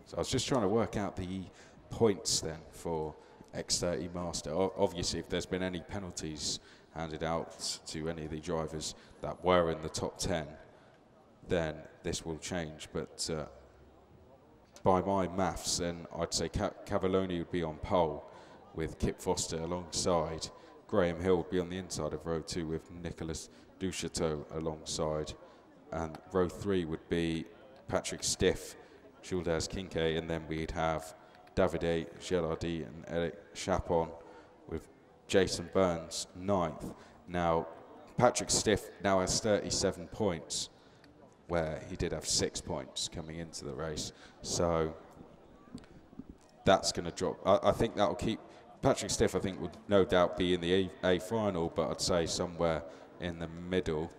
So I was just trying to work out the points then for X30 Master. Obviously, if there's been any penalties handed out to any of the drivers that were in the top 10, then this will change. But by my maths, then I'd say Cavalloni would be on pole with Kip Foster alongside. Graham Hill would be on the inside of row 2 with Nicolas Duchateau alongside. And row 3 would be Patrick Stiff, Jules Kincaid, and then we'd have Davide Gelardi and Eric Chapon with Jason Burns 9th. Now, Patrick Stiff now has 37 points, where he did have 6 points coming into the race. So that's going to drop. I think that will keep Patrick Stiff. I think would no doubt be in the A final, but I'd say somewhere in the middle,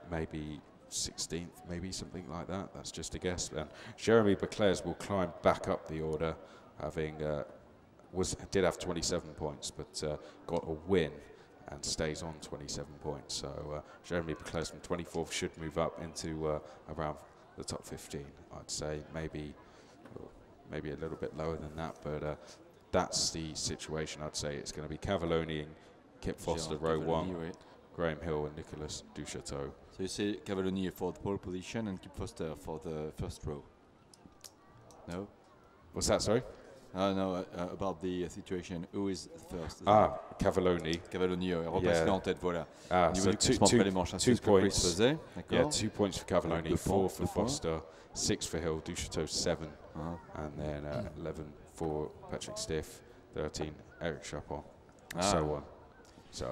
maybe 16th, maybe something like that. That's just a guess. And Jeremy Beclairs will climb back up the order, having did have 27 points, but got a win and stays on 27 points. So Jeremy Beclairs from 24th should move up into around the top 15. I'd say maybe a little bit lower than that, but that's the situation. I'd say it's going to be Cavalloni and Kip Foster, row 1, right. Graham Hill and Nicolas Duchateau. So you say Cavalloni for the pole position and Kip Foster for the first row? No? What's that, sorry? No, about the situation. Who is first? Cavalloni. Cavalloni, repasse en tête, voilà. So 2 points. Yeah, 2 points for Cavalloni, 4 for Foster, 6 for Hill, Duchateau 7, and then 11 for Patrick Stiff, 13 Eric Chapon, so on. So,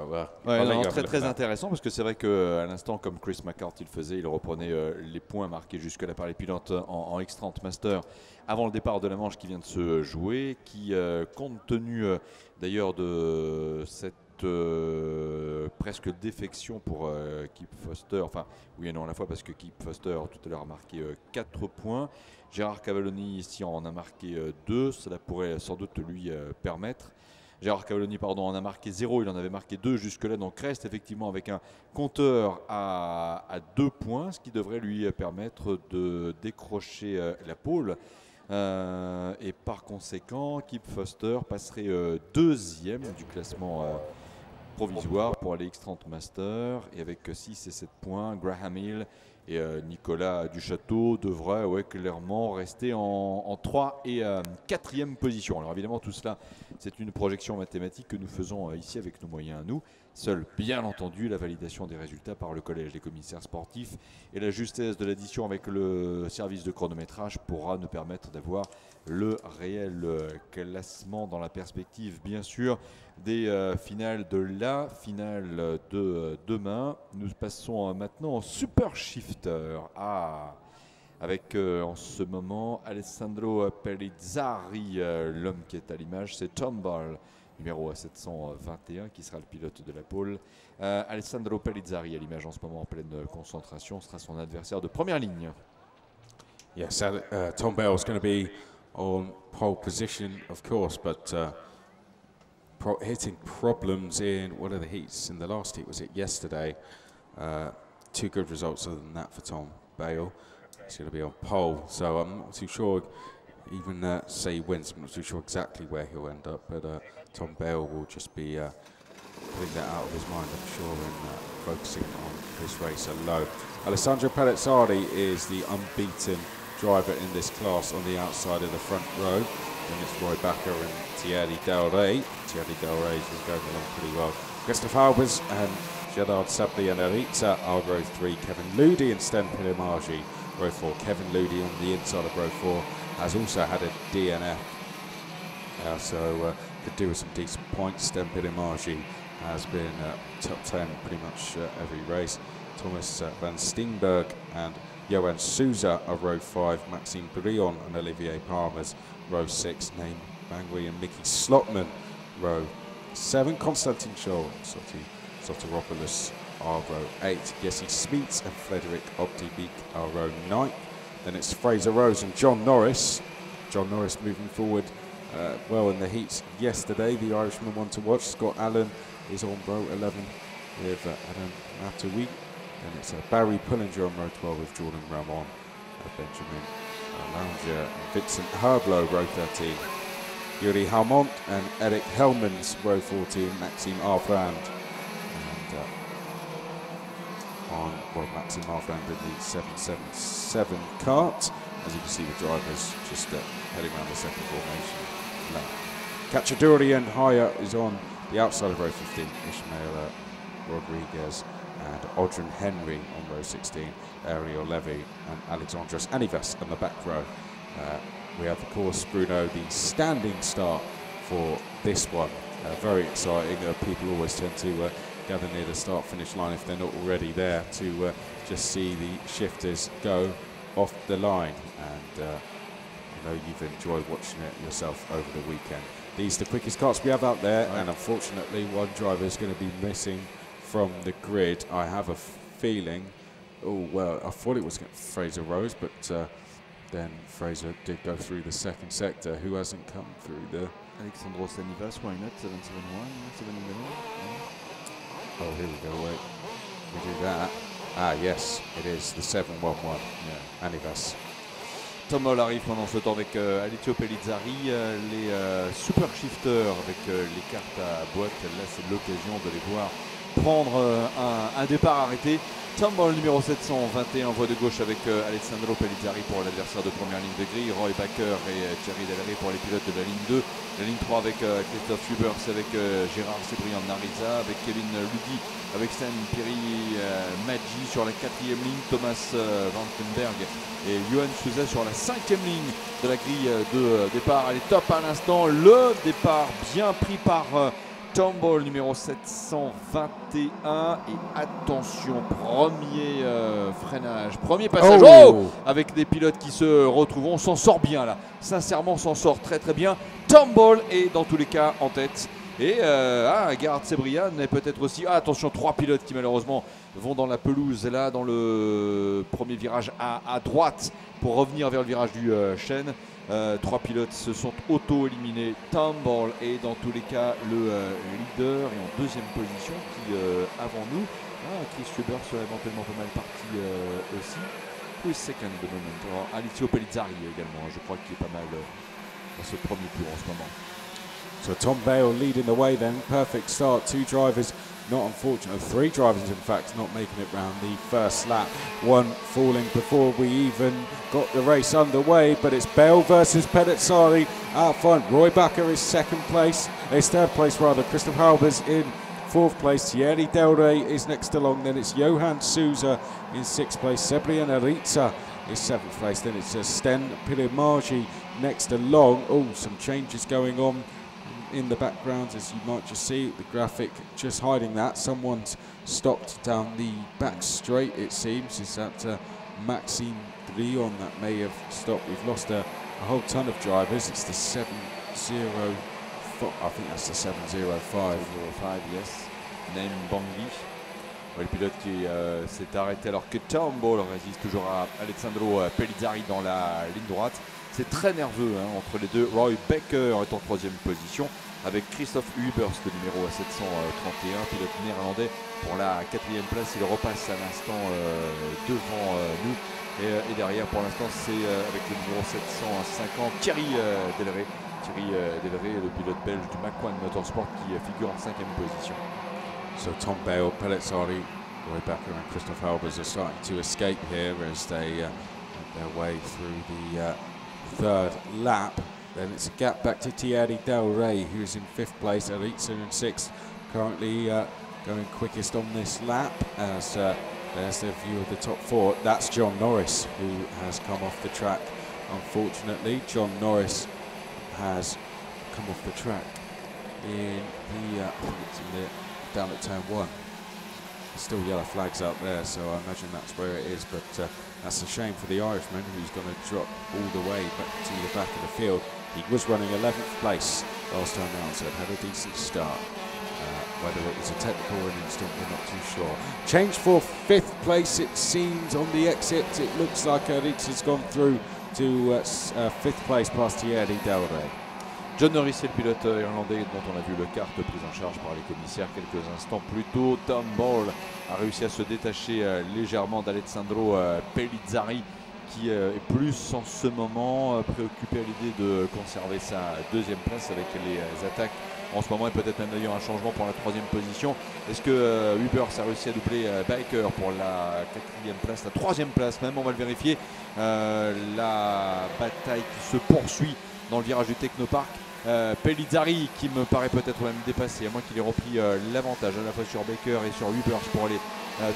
très intéressant, parce que c'est vrai qu'à l'instant, comme Chris McCarthy le faisait, il reprenait les points marqués jusque-là par les pilotes en X30 Master avant le départ de la manche qui vient de se jouer, qui, compte tenu d'ailleurs de cette presque défection pour Kip Foster, enfin oui et non à la fois, parce que Kip Foster tout à l'heure a marqué 4 points, Gérard Cavalloni ici en a marqué 2, cela pourrait sans doute lui permettre. Gérard Cavalloni, pardon, en a marqué 0, il en avait marqué 2 jusque-là, donc reste effectivement avec un compteur à 2 points, ce qui devrait lui permettre de décrocher la pole. Et par conséquent, Kip Foster passerait deuxième du classement provisoire pour aller X30 Master, et avec 6 et 7 points, Graham Hill et Nicolas Duchateau devraient clairement rester en 3 et 4e position. Alors évidemment, tout cela, c'est une projection mathématique que nous faisons ici avec nos moyens à nous. Seule, bien entendu, la validation des résultats par le collège des commissaires sportifs et la justesse de l'addition avec le service de chronométrage pourra nous permettre d'avoir le réel classement dans la perspective, bien sûr, des finales de la finale de demain. Nous passons maintenant en Super Shifter. Avec en ce moment Alessandro Pellizzari, l'homme qui est à l'image, c'est Tom Ball, numéro 721, qui sera le pilote de la pole. Alessandro Pellizzari, à l'image en ce moment en pleine concentration, sera son adversaire de première ligne. Yes, Tom Bell is going to be on pole position, of course, but hitting problems in one of the heats. In the last heat, was it yesterday? 2 good results other than that for Tom Bale. He's going to be on pole, so I'm not too sure, even say he wins, I'm not too sure exactly where he'll end up, but Tom Bale will just be putting that out of his mind, I'm sure, and focusing on this race alone. Alessandro Pellizzari is the unbeaten driver in this class on the outside of the front row, and it's Roy Backer and Thierry Del Rey. Thierry Del Rey's been going along pretty well. Christophe Albers and Gerard Sabli and Aritza are row 3, Kevin Ludi and Sten Pilimagi row 4. Kevin Ludi on the inside of row 4 has also had a DNF, so could do with some decent points. Sten Pilimagi has been top 10 pretty much every race. Thomas van Steenberg and Johan Souza are row 5, Maxime Brion and Olivier Palmers row 6, Naim Bangui and Mickey Slotman row 7, Konstantin Scholl and Soteropoulos are row 8, Jesse Smeets and Frederick Optibik are row 9. Then it's Fraser Rose and John Norris. John Norris moving forward well in the heats yesterday, the Irishman one to watch. Scott Allen is on row 11 with Adam Matoui. And it's Barry Pullinger on row 12 with Jordan Ramon, Benjamin Lounger, Vincent Herblo, row 13. Yuri Halmont and Eric Hellmans, row 14, Maxime Arfrand. And Maxime Arfrand in the 777 cart. As you can see, the drivers just heading around the second formation lap. Cacciadori and Haya is on the outside of row 15, Ishmael Rodriguez and Audrin Henry on row 16, Ariel Levy and Alexandros Anivas on the back row. We have, of course, Bruno, the standing start for this one. Very exciting. People always tend to gather near the start-finish line if they're not already there to just see the shifters go off the line. And you know you've enjoyed watching it yourself over the weekend. These are the quickest carts we have out there, right. And unfortunately one driver is going to be missing from the grid. I have a feeling, oh well, I thought it was Fraser Rose, but then Fraser did go through the second sector. Who hasn't come through the... Alexandros Anivas, why not? 771, Oh, here we go, wait. We do that. Ah yes, it is the 711, yeah. Anivas. Tom Hall arrive pendant ce temps avec Alessio Pellizzari, les super shifters avec les cartes à boîte. Là, c'est l'occasion de les voir prendre un départ arrêté. Tom Hall numéro 721, voie de gauche avec Alessandro Pellizzari pour l'adversaire de première ligne de grille, Roy Backer et Thierry Delray pour les pilotes de la ligne 2. La ligne 3 avec Christophe Hubers, avec Gérard Sébriand Nariza, avec Kevin Ludi, avec Stan Piri Maggi sur la 4e ligne, Thomas Vandenberg et Johan Souza sur la 5e ligne de la grille de départ. Elle est top à l'instant, le départ bien pris par Tom Hall numéro 721 et attention, premier freinage, premier passage avec des pilotes qui se retrouvent, on s'en sort bien là, sincèrement on s'en sort très très bien. Tom Hall est dans tous les cas en tête et Gerhard Sébriand est peut-être aussi, attention, 3 pilotes qui malheureusement vont dans la pelouse là dans le premier virage à droite pour revenir vers le virage du chêne. 3 pilotes se sont auto-éliminés. Tom Hall est dans tous les cas le leader et en deuxième position qui avant nous. Chris Hubers sera éventuellement pas mal parti aussi. Who is second de moment? Alessio Pellizzari également, je crois qu'il est pas mal dans ce premier tour en ce moment. So Tom Bale leading the way then, perfect start, 2 drivers. Not unfortunate, 3 drivers in fact not making it round the first lap. One falling before we even got the race underway, but it's Bale versus Pellizzari out front. Roy Backer is third place rather. Christoph Halbers in 4th place. Thierry Delray is next along. Then it's Johan Souza in 6th place. Sebrian Ariza is 7th place. Then it's Sten Pilimargi next along. Oh, some changes going on in the background, as you might just see the graphic just hiding that. Someone's stopped down the back straight, it seems. Is that Maxime Drillon that may have stopped? We've lost a whole ton of drivers. It's the 705, I think that's the 705. 705, yes. Naim Bangui, le pilote qui s'est arrêté alors que Tom Hall résiste toujours à Alessandro Pellizzari dans la ligne droite. C'est très nerveux entre les deux. Roy Backer est en 3e position avec Christoph Hubers, le numéro 731, pilote néerlandais pour la 4e place. Il repasse à l'instant devant nous. Et derrière, pour l'instant, c'est avec le numéro 750, Thierry Delray. Thierry Delray, le pilote belge du Macquan Motorsport qui figure en 5e position. So Tom Bale, Pellizzari, Roy Backer and Christoph Hubers are starting to escape here as they make their way through the 3rd lap. Then it's a gap back to Thierry Delray, who's in 5th place. Ariza in 6th, currently going quickest on this lap. As there's the view of the top 4. That's John Norris, who has come off the track. Unfortunately, John Norris has come off the track in the, I think it's in the, down at turn 1. Still yellow flags out there, so I imagine that's where it is, but that's a shame for the Irishman, who's going to drop all the way back to the back of the field. He was running 11th place last time out, so it had a decent start. Whether it was a technical or an instant, we're not too sure. Change for 5th place, it seems, on the exit. It looks like Ariza's gone through to 5th place past Thierry Delray. John Norris est le pilote irlandais dont on a vu le kart pris en charge par les commissaires quelques instants plus tôt. Tom Hall a réussi à se détacher légèrement d'Alessandro Pellizzari qui est plus en ce moment préoccupé à l'idée de conserver sa deuxième place avec les attaques en ce moment et peut-être même d'ailleurs un changement pour la troisième position. Est-ce que Hubers a réussi à doubler Biker pour la quatrième place, la troisième place même, on va le vérifier. La bataille qui se poursuit dans le virage du Technopark. Pellizzari qui me paraît peut-être même dépassé, à moins qu'il ait repris l'avantage à la fois sur Baker et sur Hubers pour les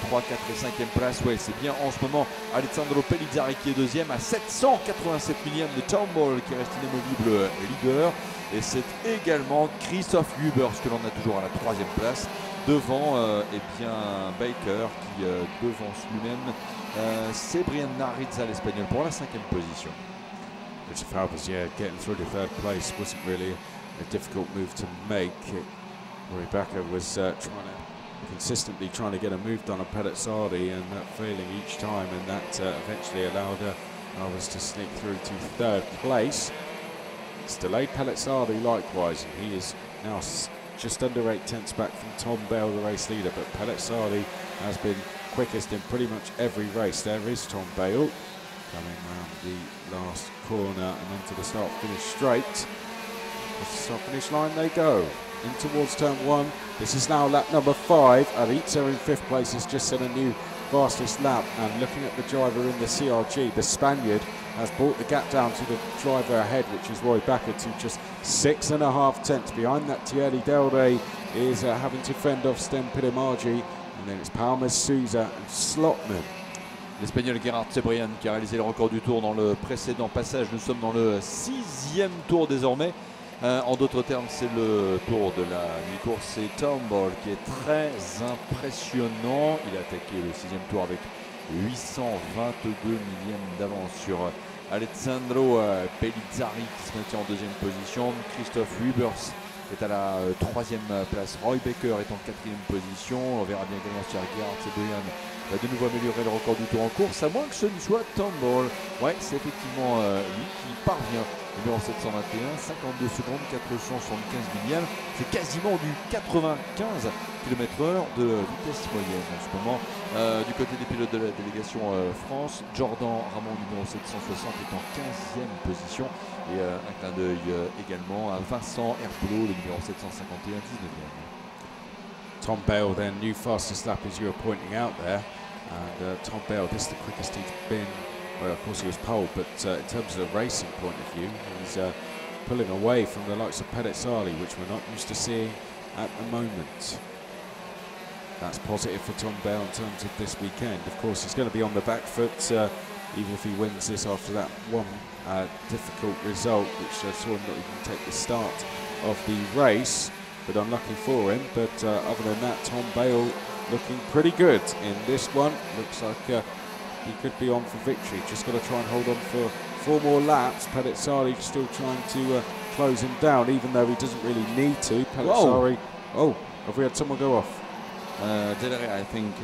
3, 4 et 5e place. Ouais, c'est bien en ce moment Alessandro Pellizzari qui est deuxième à 787 millième de Turnbull qui reste inamovible leader. Et c'est également Christophe Hubers que l'on a toujours à la troisième place devant eh bien Baker qui devance lui-même Cebrian Narriza l'espagnol pour la 5e position. Christophe Albers, yeah, getting through to third place wasn't really a difficult move to make. Roy Backer was consistently trying to get a move done on Pellizzari and failing each time, and that eventually allowed Albers to sneak through to third place. It's delayed Pellizzari likewise, and he is now just under 8 tenths back from Tom Bell, the race leader, but Pellizzari has been quickest in pretty much every race. There is Tom Bale coming round the last corner and onto the start-finish straight. Across the start-finish line they go, in towards turn 1. This is now lap number 5. Aritza in 5th place has just set a new fastest lap, and looking at the driver in the CRG, the Spaniard has brought the gap down to the driver ahead, which is Roy Backer, to just 6.5 tenths. Behind that, Thierry Del Rey is having to fend off Stem Pidimargi, and then it's Palmer, Souza and Slotman. L'Espagnol Gerhard Cebrian qui a réalisé le record du tour dans le précédent passage. Nous sommes dans le 6e tour désormais. En d'autres termes, c'est le tour de la mi-course. C'est Turnbull qui est très impressionnant. Il a attaqué le 6e tour avec 822 millièmes d'avance sur Alessandro Pellizzari qui se maintient en 2e position. Christophe Hubers est à la 3e place. Roy Baker est en 4e position. On verra bien également si Gerhard Cebrian va de nouveau améliorer le record du tour en course, à moins que ce ne soit Turnbull. Ouais, c'est effectivement lui qui parvient. Numéro 721, 52 secondes, 475 millièmes. C'est quasiment du 95 km/h de vitesse moyenne en ce moment. Du côté des pilotes de la délégation France, Jordan Ramon, numéro 760, est en 15e position. Et un clin d'œil également à Vincent Herboulot, le numéro 751, 19e. Tom Bale then, new fastest lap as you were pointing out there. And Tom Bale, this is the quickest he's been. Well, of course he was pole, but in terms of the racing point of view, he's pulling away from the likes of Pellizzari, which we're not used to seeing at the moment. That's positive for Tom Bale in terms of this weekend. Of course, he's going to be on the back foot, even if he wins this after that one difficult result, which saw him not even take the start of the race, but unlucky for him. But other than that, Tom Bale looking pretty good in this one. Looks like he could be on for victory. Just got to try and hold on for 4 more laps. Pellizzari still trying to close him down, even though he doesn't really need to. Pellizzari. Oh, have we had someone go off? Del Rey, I think,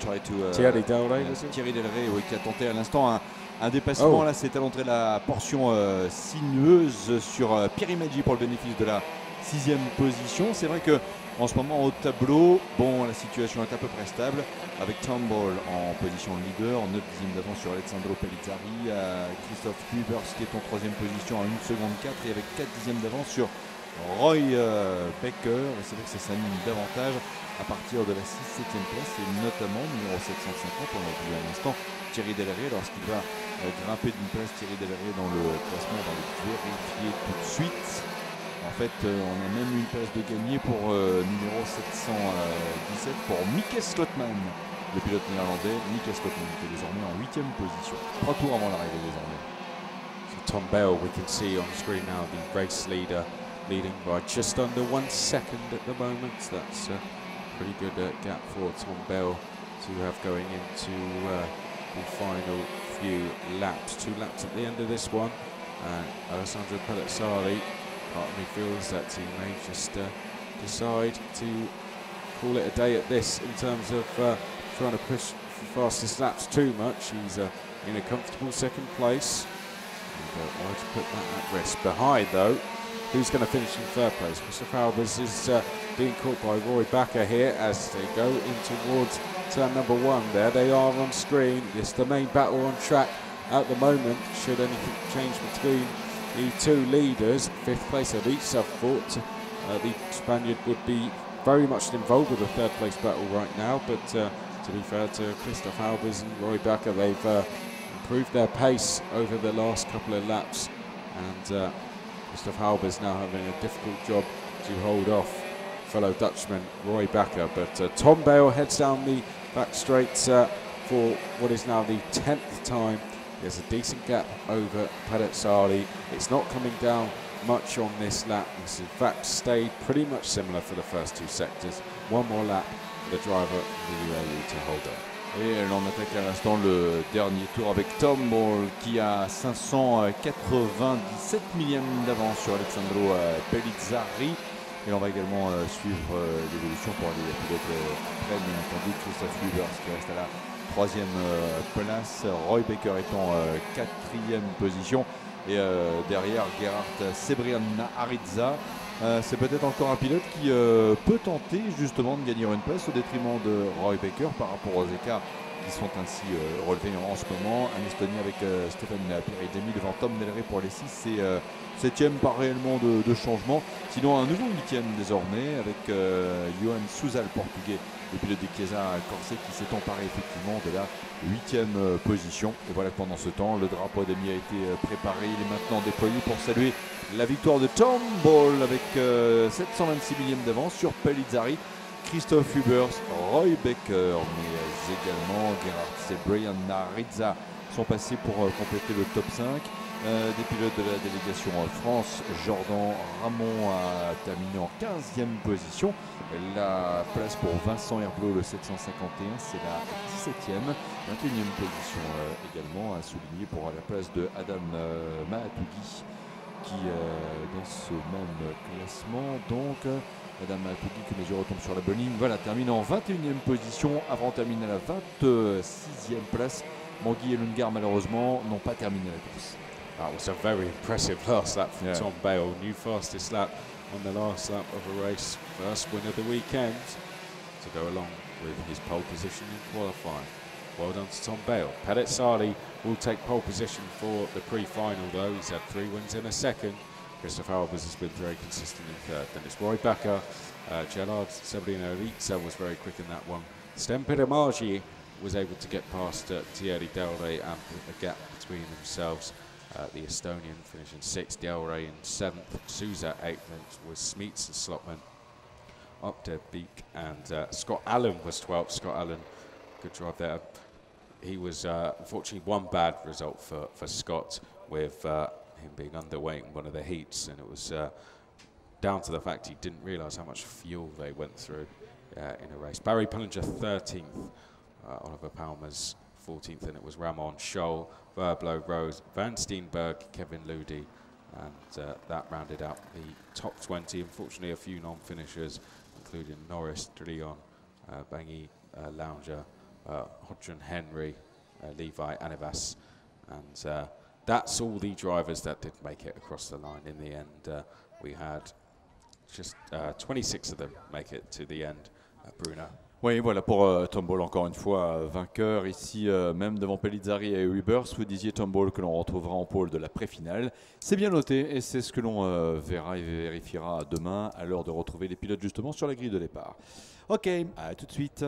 tried to. Thierry Del Rey, was it? Thierry Del Rey, oui, qui a tenté à l'instant un dépassement. Là, c'est à l'entrée de la portion sinueuse sur Pierre Imaggi pour le bénéfice de la 6e position. C'est vrai que en ce moment au tableau, bon, la situation est à peu près stable avec Turnbull en position leader, 9 dixièmes d'avance sur Alessandro Pellizzari, Christophe Hubers qui est en 3e position à 1 seconde 4 et avec 4 dixièmes d'avance sur Roy Baker. Et c'est vrai que ça s'anime davantage à partir de la 6-7e place et notamment numéro 750, on a vu à l'instant Thierry Del Rey lorsqu'il va grimper d'une place. Thierry Del Rey dans le classement, on va le vérifier tout de suite. En fait, on a même une place de gagné pour numéro 717 pour Mikke Slotman, le pilote néerlandais. Mikke Slotman qui est désormais en 8e position. 3 tours avant l'arrivée désormais. So Tom Bale, we can see on screen now the race leader, leading by just under 1 second at the moment. That's a pretty good gap for Tom Bale to have going into the final few laps. 2 laps at the end of this one. And Alessandro Pellizzari, part of me feels that he may just decide to call it a day at this in terms of trying to push for fastest laps too much. He's in a comfortable 2nd place. And why to put that at risk? Behind though, who's going to finish in 3rd place? Christophe Albers is being caught by Roy Backer here as they go in towards turn number 1 there. They are on screen. It's the main battle on track. at the moment, should anything change between the two leaders, fifth place at each, I thought the Spaniard would be very much involved with the third place battle right now, but to be fair to Christoph Albers and Roy Bakker, they've improved their pace over the last couple of laps, and Christoph Albers now having a difficult job to hold off fellow Dutchman Roy Bakker. But Tom Bale heads down the back straight for what is now the 10th time. There's a decent gap over Padezzali. It's not coming down much on this lap. It's in fact stayed pretty much similar for the first two sectors. One more lap for the driver of the UAE to hold on. Et l'on attaque à l'instant le dernier tour avec Tom Ball qui a 597 millièmes d'avance sur Alessandro Pellizzari. Et on va également suivre l'évolution pour les pilotes près, bien entendu, Christoph Hubers qui reste à la troisième place, Roy Bakker est en quatrième position. Et derrière Gerhard Sebrian-Aritza, c'est peut-être encore un pilote qui peut tenter justement de gagner une place au détriment de Roy Bakker par rapport aux écarts qui sont ainsi relevés en ce moment. Un Estonien avec Stefan Piridemi devant Tom Delray pour les 6 et 7e, pas réellement de changement. Sinon un nouveau 8e désormais avec Johan Souza, le portugais, le pilote de Chiesa Corse qui s'est emparé effectivement de la 8e position. Et voilà que pendant ce temps, le drapeau d'Ami a été préparé. Il est maintenant déployé pour saluer la victoire de Tom Ball avec 726 millièmes d'avance sur Pellizzari, Christoph Hubers, Roy Bakker, mais également Gerhard Sebrian-Aritza sont passés pour compléter le top 5. Des pilotes de la délégation France, Jordan Ramon a terminé en 15e position. La place pour Vincent Herblot, le 751, c'est la 17e. 21e position également à souligner pour la place de Adam Mahatougi qui dans ce même classement. Donc Adam Mahatougi que les yeux retombent sur la bonne ligne. Voilà, termine en 21e position avant de terminer à la 26e place. Mangui et Lundgaard malheureusement n'ont pas terminé la course. That was a very impressive last lap from Tom Bale. New fastest lap on the last lap of a race. First win of the weekend to go along with his pole position in qualifying. Well done to Tom Bale. Padezzali will take pole position for the pre-final though. He's had 3 wins in a second. Christoph Albers has been very consistent in third. Then it's Roy Bakker. Gerhard Sebrian-Aritza was very quick in that one. Sten Piedemaggi was able to get past Thierry Delray and put a gap between themselves. The Estonian finishing 6th, Delray in 7th, Souza 8th, was Smeets and Slotman up to Beek, and Scott Allen was 12th. Scott Allen, good drive there. He was unfortunately one bad result for Scott with him being underweight in one of the heats, and it was down to the fact he didn't realise how much fuel they went through in a race. Barry Pullinger 13th, Oliver Palmer's 14th, and it was Ramon, Scholl, Verblo, Rose, Van Steenberg, Kevin Ludi, and that rounded out the top 20. Unfortunately, a few non-finishers, including Norris, Drillon, Bangi, Lounger, Hodgson, Henry, Levi, Anivas, and that's all the drivers that did make it across the line in the end. We had just 26 of them make it to the end at Brunel. Oui, voilà pour Tom Ball, encore une fois, vainqueur ici, même devant Pellizzari et Hubers. Vous disiez Tom Ball que l'on retrouvera en pôle de la pré-finale. C'est bien noté et c'est ce que l'on verra et vérifiera demain à l'heure de retrouver les pilotes justement sur la grille de départ. Ok, à tout de suite.